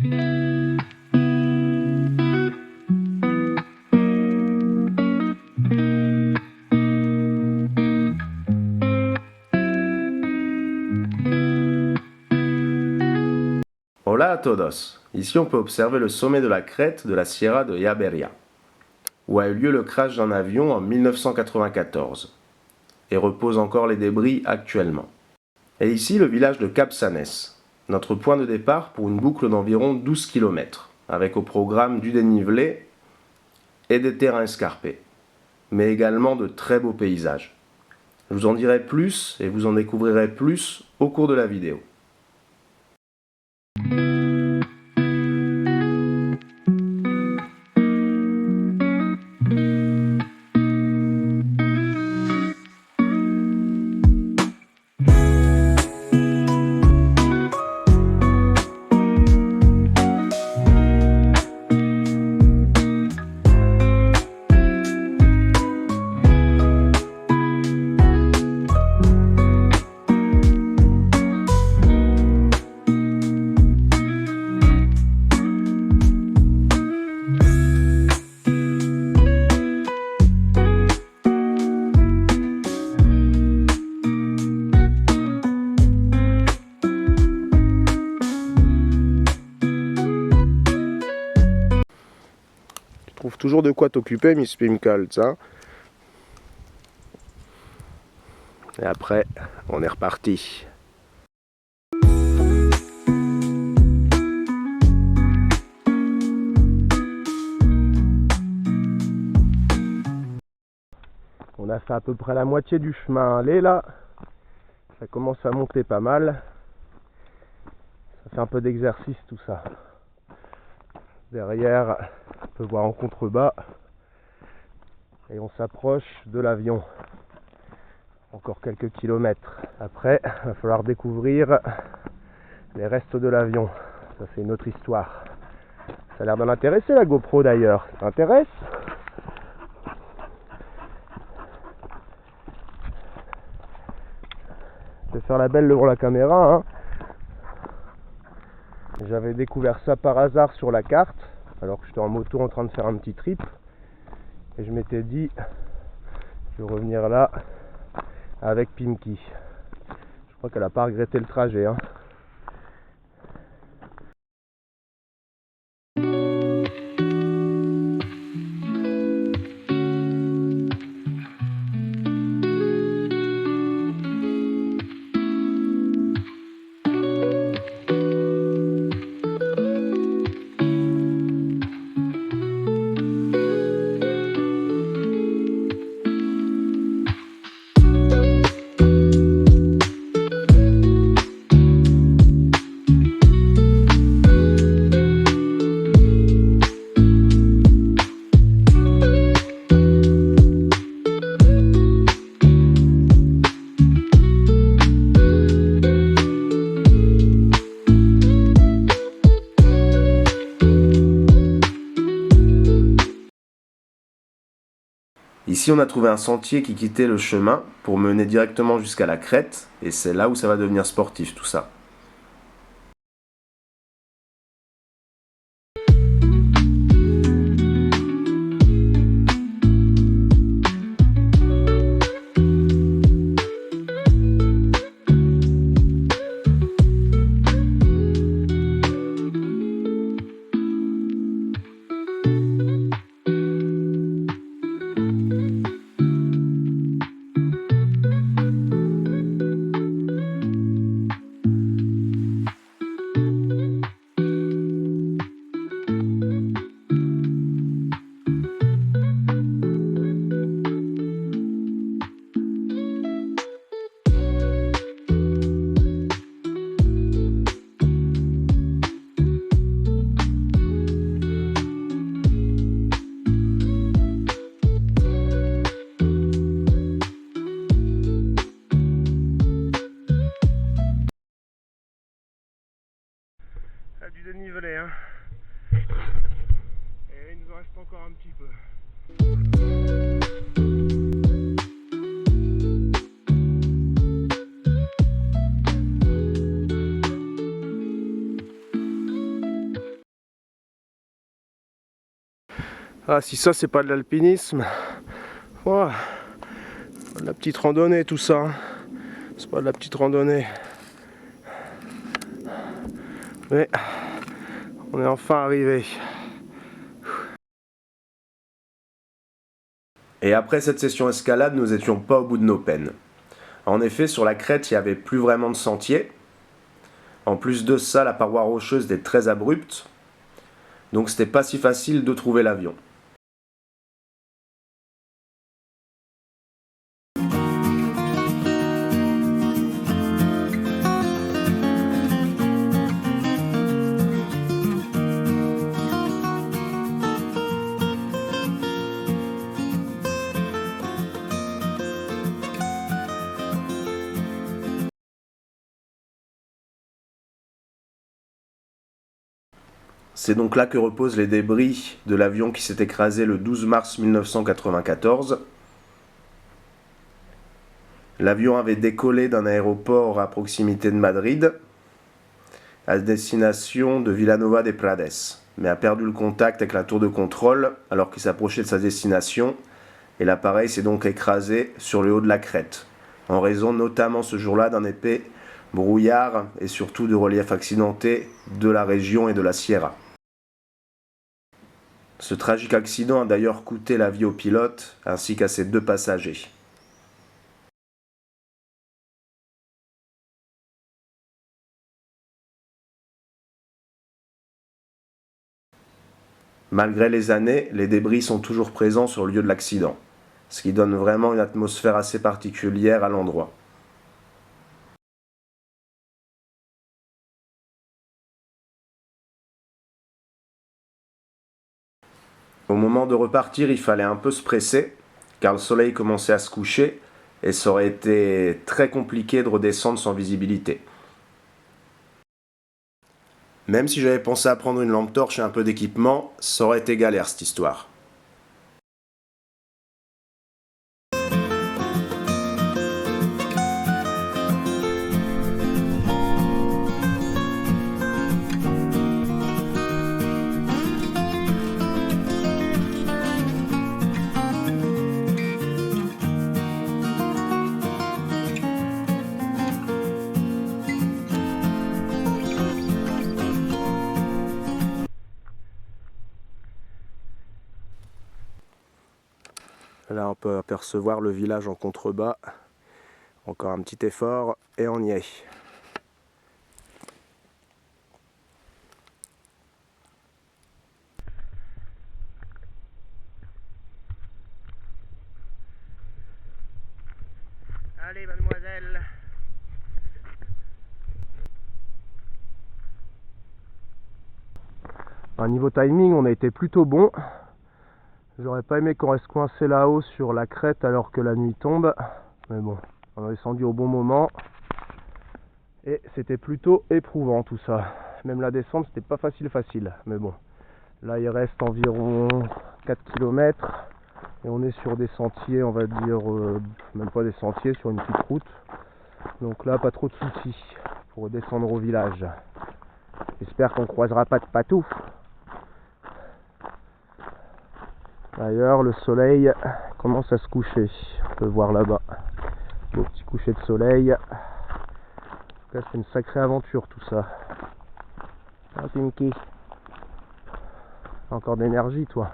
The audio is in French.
Hola a todos! Ici on peut observer le sommet de la crête de la Sierra de Jaberia, où a eu lieu le crash d'un avion en 1994, et reposent encore les débris actuellement. Et ici le village de Capçanes, notre point de départ pour une boucle d'environ 12 km, avec au programme du dénivelé et des terrains escarpés, mais également de très beaux paysages. Je vous en dirai plus et vous en découvrirez plus au cours de la vidéo. Trouve toujours de quoi t'occuper, Miss Pinkles, hein. Et après, on est reparti. On a fait à peu près la moitié du chemin aller là. Ça commence à monter pas mal. Ça fait un peu d'exercice tout ça. Derrière, on peut voir en contrebas. Et on s'approche de l'avion. Encore quelques kilomètres. Après, il va falloir découvrir les restes de l'avion. Ça c'est une autre histoire. Ça a l'air d'en intéresser la GoPro d'ailleurs. Ça t'intéresse ? Je vais faire la belle devant la caméra, hein. J'avais découvert ça par hasard sur la carte, alors que j'étais en moto en train de faire un petit trip. Et je m'étais dit, je vais revenir là avec Pinky. Je crois qu'elle n'a pas regretté le trajet, hein. Ici, on a trouvé un sentier qui quittait le chemin pour mener directement jusqu'à la crête, et c'est là où ça va devenir sportif tout ça. Du dénivelé, hein. Et il nous en reste encore un petit peu. Ah, si ça c'est pas de l'alpinisme, oh, de la petite randonnée tout ça, c'est pas de la petite randonnée. Mais on est enfin arrivé. Et après cette session escalade, nous n'étions pas au bout de nos peines. En effet, sur la crête, il n'y avait plus vraiment de sentier. En plus de ça, la paroi rocheuse était très abrupte. Donc c'était pas si facile de trouver l'avion. C'est donc là que reposent les débris de l'avion qui s'est écrasé le 12 mars 1994. L'avion avait décollé d'un aéroport à proximité de Madrid, à destination de Vilanova de Prades, mais a perdu le contact avec la tour de contrôle alors qu'il s'approchait de sa destination, et l'appareil s'est donc écrasé sur le haut de la crête, en raison notamment ce jour-là d'un épais brouillard et surtout du relief accidenté de la région et de la Sierra. Ce tragique accident a d'ailleurs coûté la vie au pilote ainsi qu'à ses 2 passagers. Malgré les années, les débris sont toujours présents sur le lieu de l'accident, ce qui donne vraiment une atmosphère assez particulière à l'endroit. Au moment de repartir, il fallait un peu se presser, car le soleil commençait à se coucher et ça aurait été très compliqué de redescendre sans visibilité. Même si j'avais pensé à prendre une lampe torche et un peu d'équipement, ça aurait été galère cette histoire. Là on peut apercevoir le village en contrebas. Encore un petit effort et on y est. Allez mademoiselle. À niveau timing on a été plutôt bon. J'aurais pas aimé qu'on reste coincé là-haut sur la crête alors que la nuit tombe. Mais bon, on a descendu au bon moment. Et c'était plutôt éprouvant tout ça. Même la descente c'était pas facile. Mais bon, là il reste environ 4 km. Et on est sur des sentiers, on va dire, même pas des sentiers, sur une petite route. Donc là pas trop de soucis pour descendre au village. J'espère qu'on croisera pas de patouf. D'ailleurs, le soleil commence à se coucher. On peut voir là-bas. Beau petit coucher de soleil. En tout cas, c'est une sacrée aventure tout ça. Ah, Pinky. Encore d'énergie, toi.